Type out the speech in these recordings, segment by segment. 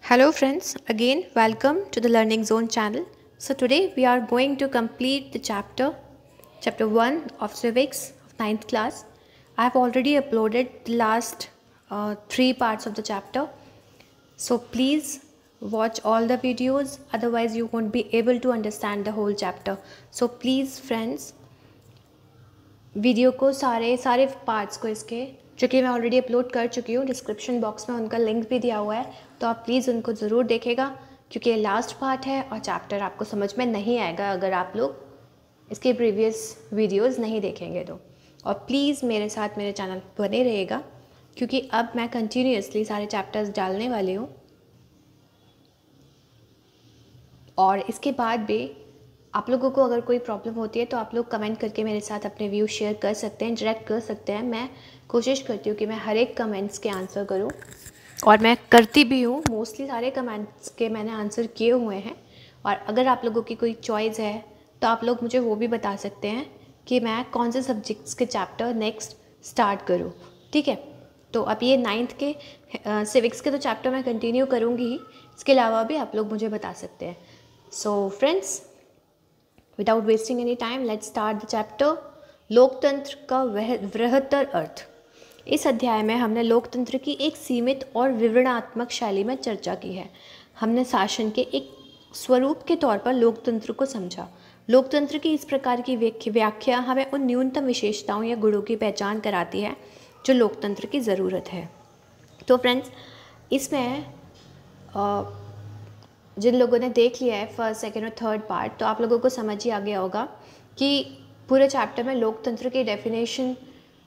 Hello friends, again welcome to the Learning Zone channel. So today we are going to complete the chapter 1 of civics of 9th class. I have already uploaded the last 3 parts of the chapter. So please watch all the videos, otherwise you won't be able to understand the whole chapter. So please friends, video को सारे parts को इसके जो कि मैं already upload कर चुकी हूँ, डिस्क्रिप्शन बॉक्स में उनका लिंक भी दिया हुआ है, तो आप प्लीज़ उनको ज़रूर देखेगा क्योंकि ये लास्ट पार्ट है और चैप्टर आपको समझ में नहीं आएगा अगर आप लोग इसके प्रीवियस वीडियोस नहीं देखेंगे तो। और प्लीज़ मेरे साथ मेरे चैनल पर बने रहिएगा क्योंकि अब मैं कंटिन्यूसली सारे चैप्टर्स डालने वाली हूँ और इसके बाद भी आप लोगों को अगर कोई प्रॉब्लम होती है तो आप लोग कमेंट करके मेरे साथ अपने व्यू शेयर कर सकते हैं, डायरेक्ट कर सकते हैं। मैं कोशिश करती हूँ कि मैं हर एक कमेंट्स के आंसर करूँ और मैं करती भी हूँ। मोस्टली सारे कमेंट्स के मैंने आंसर किए हुए हैं और अगर आप लोगों की कोई चॉइस है तो आप लोग मुझे वो भी बता सकते हैं कि मैं कौन से सब्जेक्ट्स के चैप्टर नेक्स्ट स्टार्ट करूँ, ठीक है। तो अब ये 9th के सिविक्स के तो चैप्टर मैं कंटिन्यू करूँगी ही, इसके अलावा भी आप लोग मुझे बता सकते हैं। So friends, without wasting any time let's start the chapter लोकतंत्र का वृहत्तर अर्थ। इस अध्याय में हमने लोकतंत्र की एक सीमित और विवरणात्मक शैली में चर्चा की है। हमने शासन के एक स्वरूप के तौर पर लोकतंत्र को समझा। लोकतंत्र की इस प्रकार की व्याख्या हमें उन न्यूनतम विशेषताओं या गुणों की पहचान कराती है जो लोकतंत्र की ज़रूरत है। तो फ्रेंड्स, इसमें जिन लोगों ने देख लिया है फर्स्ट, सेकेंड और थर्ड पार्ट, तो आप लोगों को समझ ही आ गया होगा कि पूरे चैप्टर में लोकतंत्र की डेफिनेशन,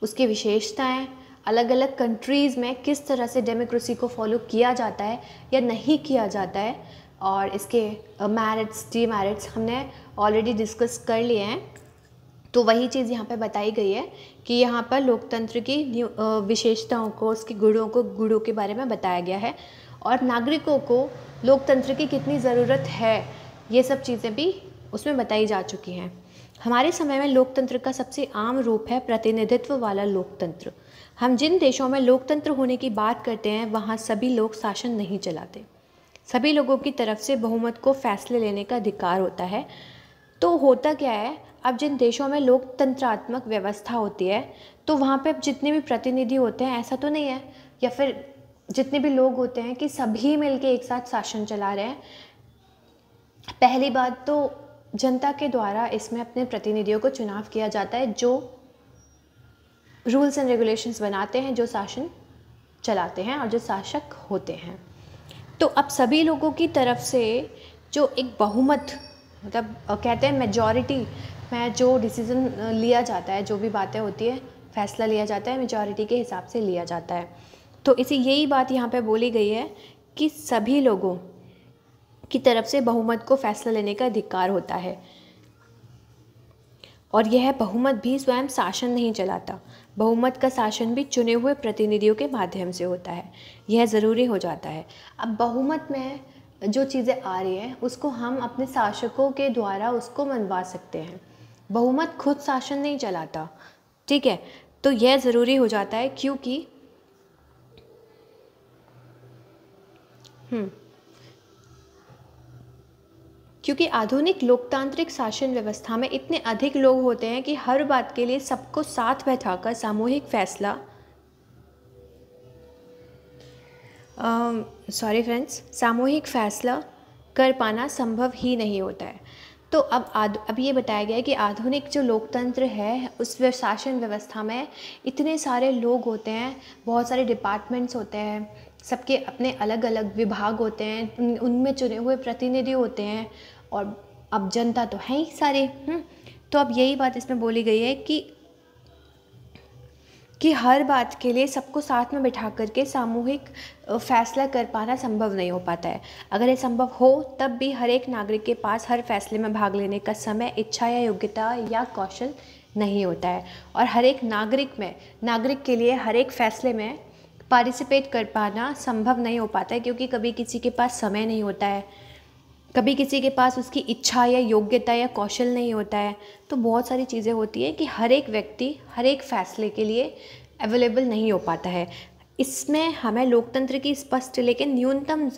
उसकी विशेषताएं, अलग अलग कंट्रीज़ में किस तरह से डेमोक्रेसी को फॉलो किया जाता है या नहीं किया जाता है और इसके मेरिट्स डीमेरिट्स हमने ऑलरेडी डिस्कस कर लिए हैं। तो वही चीज़ यहाँ पे बताई गई है कि यहाँ पर लोकतंत्र की विशेषताओं को, उसके गुणों के बारे में बताया गया है और नागरिकों को लोकतंत्र की कितनी ज़रूरत है, ये सब चीज़ें भी उसमें बताई जा चुकी हैं। हमारे समय में लोकतंत्र का सबसे आम रूप है प्रतिनिधित्व वाला लोकतंत्र। हम जिन देशों में लोकतंत्र होने की बात करते हैं वहाँ सभी लोग शासन नहीं चलाते। सभी लोगों की तरफ से बहुमत को फैसले लेने का अधिकार होता है। तो होता क्या है, अब जिन देशों में लोकतंत्रात्मक व्यवस्था होती है तो वहाँ पे जितने भी प्रतिनिधि होते हैं, ऐसा तो नहीं है या फिर जितने भी लोग होते हैं कि सभी मिलके एक साथ शासन चला रहे हैं। पहली बात तो जनता के द्वारा इसमें अपने प्रतिनिधियों को चुनाव किया जाता है जो रूल्स एंड रेगुलेशंस बनाते हैं, जो शासन चलाते हैं और जो शासक होते हैं। तो अब सभी लोगों की तरफ से जो एक बहुमत, मतलब कहते हैं मेजॉरिटी में जो डिसीज़न लिया जाता है, जो भी बातें होती है, फैसला लिया जाता है, मेजॉरिटी के हिसाब से लिया जाता है। तो इसी यही बात यहाँ पे बोली गई है कि सभी लोगों की तरफ से बहुमत को फैसला लेने का अधिकार होता है और यह बहुमत भी स्वयं शासन नहीं चलाता। बहुमत का शासन भी चुने हुए प्रतिनिधियों के माध्यम से होता है, यह ज़रूरी हो जाता है। अब बहुमत में जो चीज़ें आ रही हैं उसको हम अपने शासकों के द्वारा उसको मनवा सकते हैं। बहुमत खुद शासन नहीं चलाता, ठीक है। तो यह ज़रूरी हो जाता है क्योंकि क्योंकि आधुनिक लोकतांत्रिक शासन व्यवस्था में इतने अधिक लोग होते हैं कि हर बात के लिए सबको साथ बैठाकर सामूहिक फैसला सामूहिक फैसला कर पाना संभव ही नहीं होता है। तो अब ये बताया गया है कि आधुनिक जो लोकतंत्र है उस शासन व्यवस्था में इतने सारे लोग होते हैं, बहुत सारे डिपार्टमेंट्स होते हैं, सबके अपने अलग अलग विभाग होते हैं, उनमें चुने हुए प्रतिनिधि होते हैं और अब जनता तो है ही सारे। तो अब यही बात इसमें बोली गई है कि हर बात के लिए सबको साथ में बिठा करके सामूहिक फैसला कर पाना संभव नहीं हो पाता है। अगर ये संभव हो तब भी हर एक नागरिक के पास हर फैसले में भाग लेने का समय, इच्छा या योग्यता या कौशल नहीं होता है और हर एक नागरिक के लिए हर एक फैसले में पार्टिसिपेट कर पाना संभव नहीं हो पाता है क्योंकि कभी किसी के पास समय नहीं होता है, कभी किसी के पास उसकी इच्छा या योग्यता या कौशल नहीं होता है। तो बहुत सारी चीज़ें होती हैं कि हर एक व्यक्ति हर एक फैसले के लिए अवेलेबल नहीं हो पाता है। इसमें हमें लोकतंत्र की स्पष्ट लेकिन न्यूनतम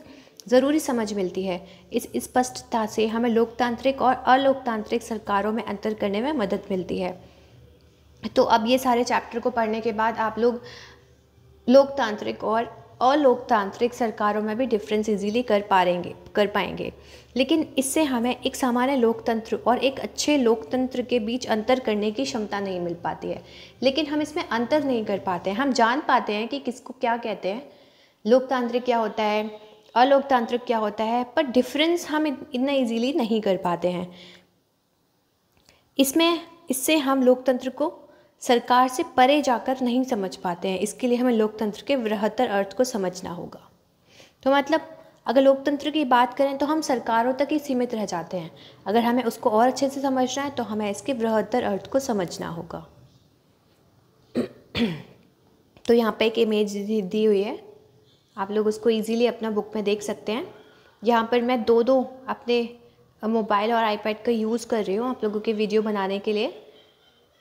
ज़रूरी समझ मिलती है। इस स्पष्टता से हमें लोकतांत्रिक और अलोकतांत्रिक सरकारों में अंतर करने में मदद मिलती है। तो अब ये सारे चैप्टर को पढ़ने के बाद आप लोग लोकतांत्रिक और अलोकतांत्रिक सरकारों में भी डिफरेंस इजीली कर पाएंगे। लेकिन इससे हमें एक सामान्य लोकतंत्र और एक अच्छे लोकतंत्र के बीच अंतर करने की क्षमता नहीं मिल पाती है। लेकिन हम इसमें अंतर नहीं कर पाते हैं। हम जान पाते हैं कि किसको क्या कहते हैं, लोकतांत्रिक क्या होता है, अलोकतांत्रिक क्या होता है, पर डिफरेंस हम इतना इजीली नहीं कर पाते हैं। इससे हम लोकतंत्र को सरकार से परे जाकर नहीं समझ पाते हैं। इसके लिए हमें लोकतंत्र के बृहत्तर अर्थ को समझना होगा। तो मतलब अगर लोकतंत्र की बात करें तो हम सरकारों तक ही सीमित रह जाते हैं। अगर हमें उसको और अच्छे से समझना है तो हमें इसके बृहत्तर अर्थ को समझना होगा। तो यहाँ पे एक इमेज दी हुई है, आप लोग उसको इजीली अपना बुक में देख सकते हैं। यहाँ पर मैं दो अपने मोबाइल और आईपैड का यूज़ कर रही हूँ आप लोगों के वीडियो बनाने के लिए,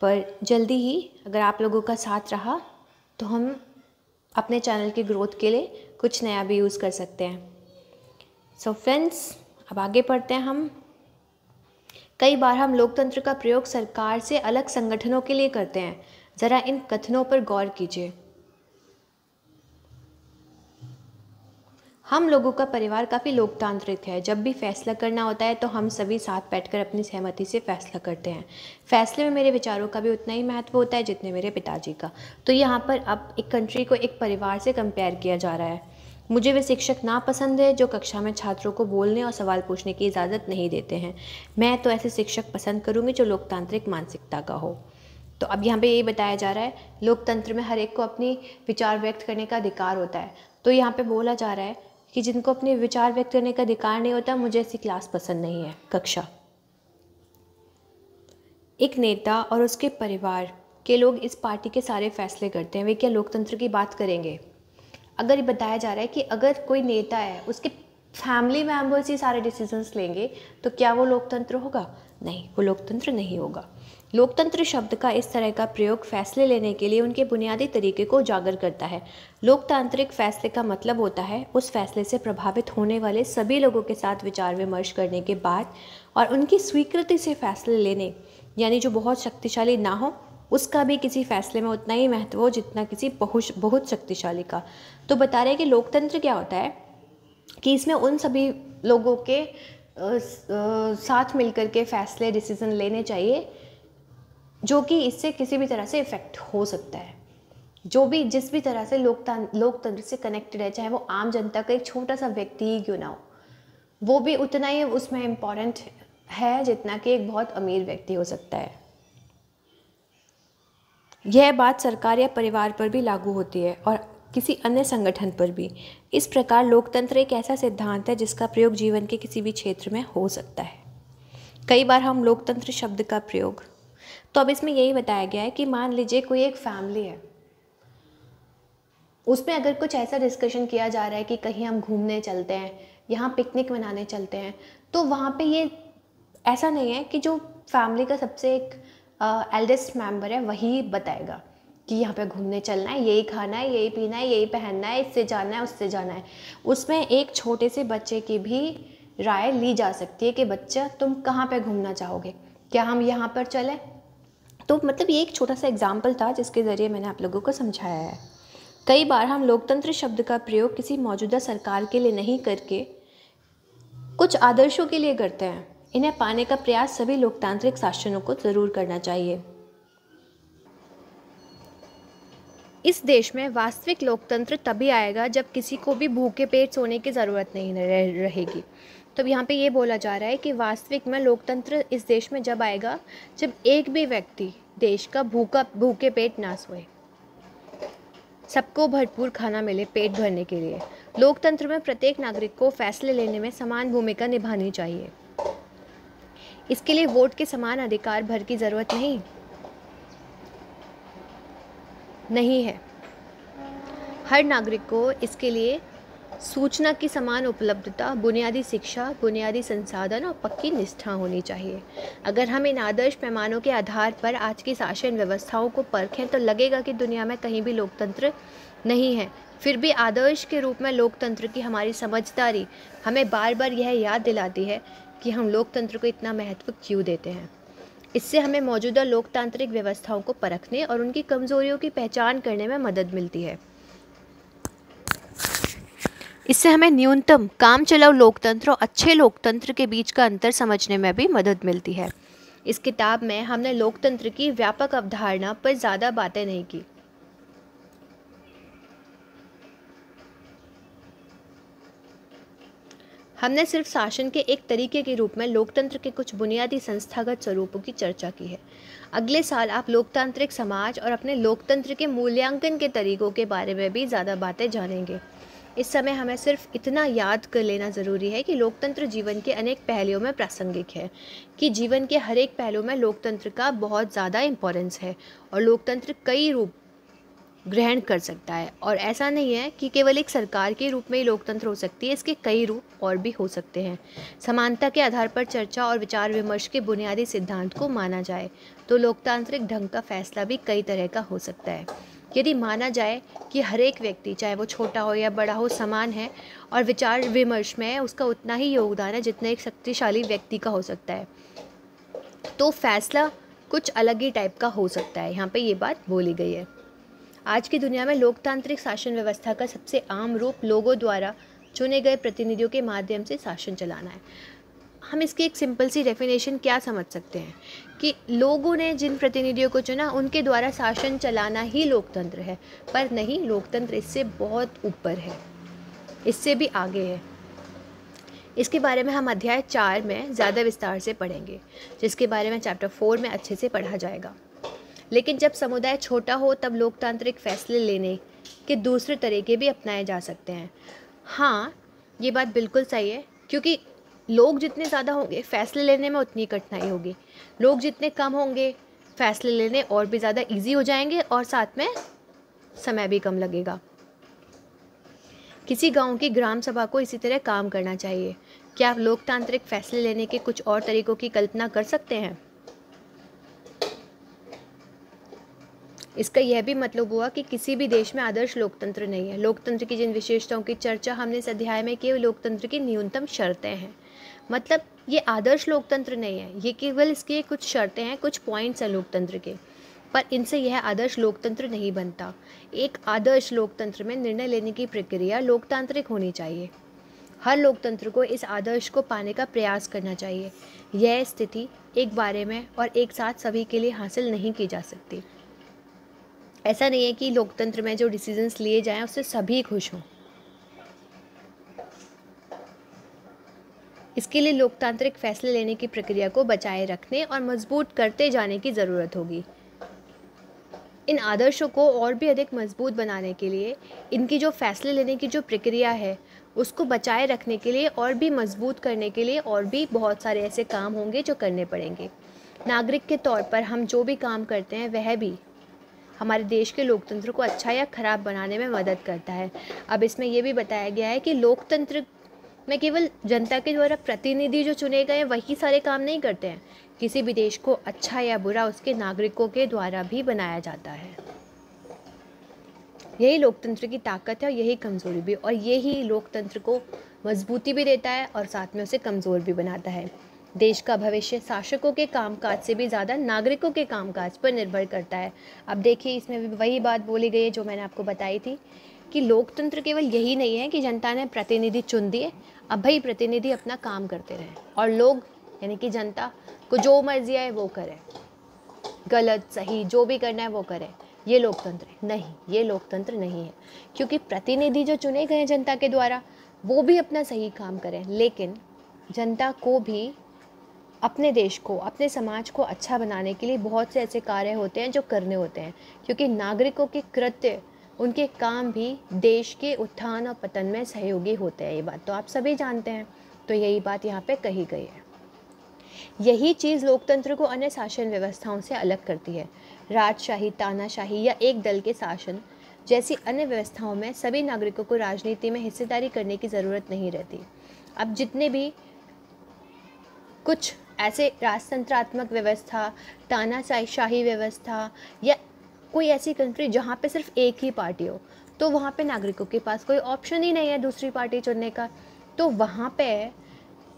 पर जल्दी ही अगर आप लोगों का साथ रहा तो हम अपने चैनल की ग्रोथ के लिए कुछ नया भी यूज़ कर सकते हैं। सो फ्रेंड्स, अब आगे पढ़ते हैं हम। कई बार हम लोकतंत्र का प्रयोग सरकार से अलग संगठनों के लिए करते हैं। ज़रा इन कथनों पर गौर कीजिए। हम लोगों का परिवार काफ़ी लोकतांत्रिक है। जब भी फैसला करना होता है तो हम सभी साथ बैठकर अपनी सहमति से फैसला करते हैं। फैसले में मेरे विचारों का भी उतना ही महत्व होता है जितने मेरे पिताजी का। तो यहाँ पर अब एक कंट्री को एक परिवार से कंपेयर किया जा रहा है। मुझे वे शिक्षक नापसंद है जो कक्षा में छात्रों को बोलने और सवाल पूछने की इजाज़त नहीं देते हैं। मैं तो ऐसे शिक्षक पसंद करूँगी जो लोकतांत्रिक मानसिकता का हो। तो अब यहाँ पे यही बताया जा रहा है, लोकतंत्र में हर एक को अपनी विचार व्यक्त करने का अधिकार होता है। तो यहाँ पे बोला जा रहा है कि जिनको अपने विचार व्यक्त करने का अधिकार नहीं होता, मुझे ऐसी क्लास पसंद नहीं है, कक्षा। एक नेता और उसके परिवार के लोग इस पार्टी के सारे फैसले करते हैं। वे क्या लोकतंत्र की बात करेंगे? अगर ये बताया जा रहा है कि अगर कोई नेता है, उसके फैमिली मेम्बर्स ही सारे डिसीजंस लेंगे, तो क्या वो लोकतंत्र होगा? नहीं, वो लोकतंत्र नहीं होगा। लोकतंत्र शब्द का इस तरह का प्रयोग फैसले लेने के लिए उनके बुनियादी तरीके को उजागर करता है। लोकतांत्रिक फैसले का मतलब होता है उस फैसले से प्रभावित होने वाले सभी लोगों के साथ विचार विमर्श करने के बाद और उनकी स्वीकृति से फैसले लेने, यानी जो बहुत शक्तिशाली ना हो उसका भी किसी फैसले में उतना ही महत्व हो जितना किसी बहुत शक्तिशाली का। तो बता रहे हैं कि लोकतंत्र क्या होता है कि इसमें उन सभी लोगों के साथ मिलकर के फैसले डिसीजन लेने चाहिए जो कि इससे किसी भी तरह से इफ़ेक्ट हो सकता है। जो भी जिस भी तरह से लोकतंत्र से कनेक्टेड है, चाहे वो आम जनता का एक छोटा सा व्यक्ति ही क्यों ना हो, वो भी उतना ही उसमें इम्पॉर्टेंट है जितना कि एक बहुत अमीर व्यक्ति हो सकता है। यह बात सरकार या परिवार पर भी लागू होती है और किसी अन्य संगठन पर भी। इस प्रकार लोकतंत्र एक ऐसा सिद्धांत है जिसका प्रयोग जीवन के किसी भी क्षेत्र में हो सकता है। कई बार हम लोकतंत्र शब्द का प्रयोग, तो अब इसमें यही बताया गया है कि मान लीजिए कोई एक फैमिली है, उसमें अगर कुछ ऐसा डिस्कशन किया जा रहा है कि कहीं हम घूमने चलते हैं, यहाँ पिकनिक मनाने चलते हैं, तो वहाँ पे ये ऐसा नहीं है कि जो फैमिली का सबसे एक एल्डेस्ट मेंबर है वही बताएगा कि यहाँ पे घूमने चलना है, यही खाना है, यही पीना है, यही पहनना है, इससे जाना है, उससे जाना है। उसमें एक छोटे से बच्चे की भी राय ली जा सकती है कि बच्चा तुम कहाँ पे घूमना चाहोगे, क्या हम यहाँ पर चलें? तो मतलब ये एक छोटा सा एग्जाम्पल था जिसके ज़रिए मैंने आप लोगों को समझाया है। कई बार हम लोकतंत्र शब्द का प्रयोग किसी मौजूदा सरकार के लिए नहीं करके कुछ आदर्शों के लिए करते हैं। इन्हें पाने का प्रयास सभी लोकतांत्रिक शासनों को ज़रूर करना चाहिए। इस देश में वास्तविक लोकतंत्र तभी आएगा जब किसी को भी भूखे पेट सोने की ज़रूरत नहीं रहेगी। तो यहाँ पे ये बोला जा रहा है कि वास्तविक में लोकतंत्र इस देश में जब आएगा जब एक भी व्यक्ति देश का भूखे पेट ना सोए, सबको भरपूर खाना मिले पेट भरने के लिए। लोकतंत्र में प्रत्येक नागरिक को फैसले लेने में समान भूमिका निभानी चाहिए। इसके लिए वोट के समान अधिकार भर की ज़रूरत नहीं है। हर नागरिक को इसके लिए सूचना की समान उपलब्धता, बुनियादी शिक्षा, बुनियादी संसाधन और पक्की निष्ठा होनी चाहिए। अगर हम इन आदर्श पैमानों के आधार पर आज की शासन व्यवस्थाओं को परखें तो लगेगा कि दुनिया में कहीं भी लोकतंत्र नहीं है। फिर भी आदर्श के रूप में लोकतंत्र की हमारी समझदारी हमें बार बार यह याद दिलाती है कि हम लोकतंत्र को इतना महत्व क्यों देते हैं। इससे हमें मौजूदा लोकतांत्रिक व्यवस्थाओं को परखने और उनकी कमजोरियों की पहचान करने में मदद मिलती है। इससे हमें न्यूनतम काम चलाऊ लोकतंत्र और अच्छे लोकतंत्र के बीच का अंतर समझने में भी मदद मिलती है। इस किताब में हमने लोकतंत्र की व्यापक अवधारणा पर ज़्यादा बातें नहीं की। हमने सिर्फ शासन के एक तरीके के रूप में लोकतंत्र के कुछ बुनियादी संस्थागत स्वरूपों की चर्चा की है। अगले साल आप लोकतांत्रिक समाज और अपने लोकतंत्र के मूल्यांकन के तरीकों के बारे में भी ज़्यादा बातें जानेंगे। इस समय हमें सिर्फ इतना याद कर लेना ज़रूरी है कि लोकतंत्र जीवन के अनेक पहलुओं में प्रासंगिक है, कि जीवन के हर एक पहलू में लोकतंत्र का बहुत ज़्यादा इम्पोर्टेंस है और लोकतंत्र कई रूप ग्रहण कर सकता है। और ऐसा नहीं है कि केवल एक सरकार के रूप में ही लोकतंत्र हो सकती है, इसके कई रूप और भी हो सकते हैं। समानता के आधार पर चर्चा और विचार विमर्श के बुनियादी सिद्धांत को माना जाए तो लोकतांत्रिक ढंग का फैसला भी कई तरह का हो सकता है। यदि माना जाए कि हर एक व्यक्ति, चाहे वो छोटा हो या बड़ा हो, समान है और विचार विमर्श में उसका उतना ही योगदान है जितना एक शक्तिशाली व्यक्ति का हो सकता है, तो फैसला कुछ अलग ही टाइप का हो सकता है। यहाँ पे ये बात बोली गई है। आज की दुनिया में लोकतांत्रिक शासन व्यवस्था का सबसे आम रूप लोगों द्वारा चुने गए प्रतिनिधियों के माध्यम से शासन चलाना है। हम इसकी एक सिंपल सी डेफिनेशन क्या समझ सकते हैं कि लोगों ने जिन प्रतिनिधियों को चुना उनके द्वारा शासन चलाना ही लोकतंत्र है। पर नहीं, लोकतंत्र इससे बहुत ऊपर है, इससे भी आगे है। इसके बारे में हम अध्याय 4 में ज़्यादा विस्तार से पढ़ेंगे, जिसके बारे में चैप्टर 4 में अच्छे से पढ़ा जाएगा। लेकिन जब समुदाय छोटा हो तब लोकतांत्रिक फैसले लेने के दूसरे तरीके भी अपनाए जा सकते हैं। हाँ, ये बात बिल्कुल सही है, क्योंकि लोग जितने ज़्यादा होंगे फैसले लेने में उतनी कठिनाई होगी। लोग जितने कम होंगे फैसले लेने और भी ज़्यादा इजी हो जाएंगे और साथ में समय भी कम लगेगा। किसी गांव की ग्राम सभा को इसी तरह काम करना चाहिए। क्या आप लोकतांत्रिक फैसले लेने के कुछ और तरीकों की कल्पना कर सकते हैं? इसका यह भी मतलब हुआ कि किसी भी देश में आदर्श लोकतंत्र नहीं है। लोकतंत्र की जिन विशेषताओं की चर्चा हमने इस अध्याय में की, लोकतंत्र की न्यूनतम शर्तें हैं। मतलब ये आदर्श लोकतंत्र नहीं है, ये केवल इसकी कुछ शर्तें हैं, कुछ पॉइंट्स हैं लोकतंत्र के, पर इनसे यह आदर्श लोकतंत्र नहीं बनता। एक आदर्श लोकतंत्र में निर्णय लेने की प्रक्रिया लोकतांत्रिक होनी चाहिए। हर लोकतंत्र को इस आदर्श को पाने का प्रयास करना चाहिए। यह स्थिति एक बारे में और एक साथ सभी के लिए हासिल नहीं की जा सकती। ऐसा नहीं है कि लोकतंत्र में जो डिसीजंस लिए जाएं उससे सभी खुश हों। इसके लिए लोकतांत्रिक फैसले लेने की प्रक्रिया को बचाए रखने और मजबूत करते जाने की ज़रूरत होगी। इन आदर्शों को और भी अधिक मजबूत बनाने के लिए, इनकी जो फैसले लेने की जो प्रक्रिया है उसको बचाए रखने के लिए और भी मजबूत करने के लिए और भी बहुत सारे ऐसे काम होंगे जो करने पड़ेंगे। नागरिक के तौर पर हम जो भी काम करते हैं वह भी हमारे देश के लोकतंत्र को अच्छा या खराब बनाने में मदद करता है। अब इसमें यह भी बताया गया है कि लोकतंत्र में केवल जनता के द्वारा प्रतिनिधि जो चुने गए हैं वही सारे काम नहीं करते हैं। किसी भी देश को अच्छा या बुरा उसके नागरिकों के द्वारा भी बनाया जाता है। यही लोकतंत्र की ताकत है और यही कमजोरी भी, और यही लोकतंत्र को मजबूती भी देता है और साथ में उसे कमज़ोर भी बनाता है। देश का भविष्य शासकों के कामकाज से भी ज़्यादा नागरिकों के कामकाज पर निर्भर करता है। अब देखिए, इसमें भी वही बात बोली गई है जो मैंने आपको बताई थी कि लोकतंत्र केवल यही नहीं है कि जनता ने प्रतिनिधि चुन दिए, अब भाई प्रतिनिधि अपना काम करते रहें और लोग यानी कि जनता को जो मर्जी आए वो करें, गलत सही जो भी करना है वो करें। ये लोकतंत्र है? नहीं, ये लोकतंत्र नहीं है, क्योंकि प्रतिनिधि जो चुने गए जनता के द्वारा वो भी अपना सही काम करें, लेकिन जनता को भी अपने देश को, अपने समाज को अच्छा बनाने के लिए बहुत से ऐसे कार्य होते हैं जो करने होते हैं, क्योंकि नागरिकों के कृत्य, उनके काम भी देश के उत्थान और पतन में सहयोगी होते हैं। ये बात तो आप सभी जानते हैं। तो यही बात यहाँ पे कही गई है। यही चीज़ लोकतंत्र को अन्य शासन व्यवस्थाओं से अलग करती है। राजशाही, तानाशाही या एक दल के शासन जैसी अन्य व्यवस्थाओं में सभी नागरिकों को राजनीति में हिस्सेदारी करने की ज़रूरत नहीं रहती। अब जितने भी कुछ ऐसे राजतंत्रात्मक व्यवस्था, तानाशाही व्यवस्था या कोई ऐसी कंट्री जहाँ पे सिर्फ एक ही पार्टी हो, तो वहाँ पे नागरिकों के पास कोई ऑप्शन ही नहीं है दूसरी पार्टी चुनने का। तो वहाँ पे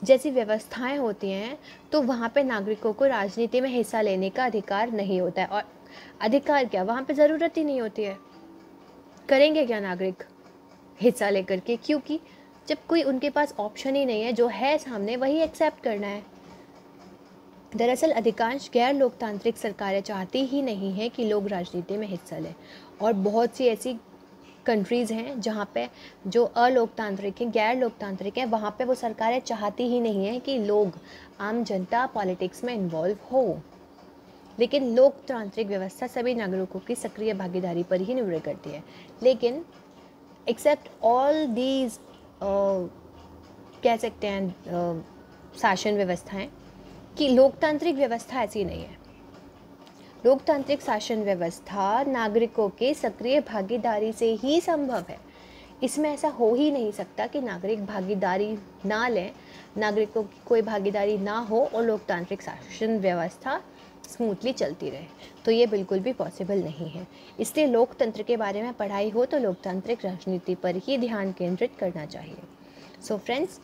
जैसी व्यवस्थाएं होती हैं तो वहाँ पे नागरिकों को राजनीति में हिस्सा लेने का अधिकार नहीं होता है। और अधिकार क्या, वहाँ पे ज़रूरत ही नहीं होती है। करेंगे क्या नागरिक हिस्सा लेकर के, क्योंकि जब कोई उनके पास ऑप्शन ही नहीं है, जो है सामने वही एक्सेप्ट करना है। दरअसल अधिकांश गैर लोकतांत्रिक सरकारें चाहती ही नहीं हैं कि लोग राजनीति में हिस्सा लें, और बहुत सी ऐसी कंट्रीज़ हैं जहाँ पे जो अलोकतांत्रिक हैं, गैर लोकतांत्रिक हैं, वहाँ पे वो सरकारें चाहती ही नहीं हैं कि लोग, आम जनता पॉलिटिक्स में इन्वॉल्व हो। लेकिन लोकतांत्रिक व्यवस्था सभी नागरिकों की सक्रिय भागीदारी पर ही निर्भर करती है। लेकिन एक्सेप्ट ऑल दीज कह सकते हैं शासन व्यवस्थाएं, कि लोकतांत्रिक व्यवस्था ऐसी नहीं है। लोकतांत्रिक शासन व्यवस्था नागरिकों के सक्रिय भागीदारी से ही संभव है। इसमें ऐसा हो ही नहीं सकता कि नागरिक भागीदारी ना लें, नागरिकों की कोई भागीदारी ना हो और लोकतांत्रिक शासन व्यवस्था स्मूथली चलती रहे। तो ये बिल्कुल भी पॉसिबल नहीं है। इसलिए लोकतंत्र के बारे में पढ़ाई हो तो लोकतांत्रिक राजनीति पर ही ध्यान केंद्रित करना चाहिए। So friends,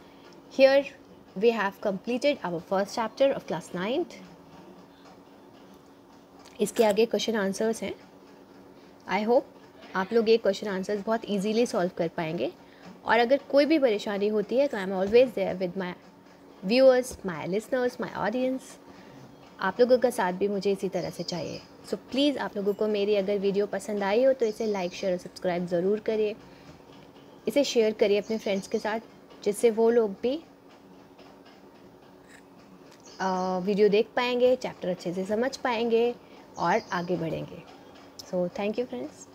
here we have completed our first chapter of class 9th. इसके आगे क्वेश्चन आंसर्स हैं। आई होप आप लोग ये क्वेश्चन आंसर्स बहुत इजीली सॉल्व कर पाएंगे। और अगर कोई भी परेशानी होती है तो I am always there with my viewers, my listeners, my audience. आप लोगों का साथ भी मुझे इसी तरह से चाहिए। सो प्लीज़ आप लोगों को मेरी अगर वीडियो पसंद आई हो तो इसे लाइक, शेयर और सब्सक्राइब ज़रूर करिए। इसे शेयर करिए अपने फ्रेंड्स के साथ, जिससे वो लोग भी वीडियो देख पाएंगे, चैप्टर अच्छे से समझ पाएंगे और आगे बढ़ेंगे। So thank you friends.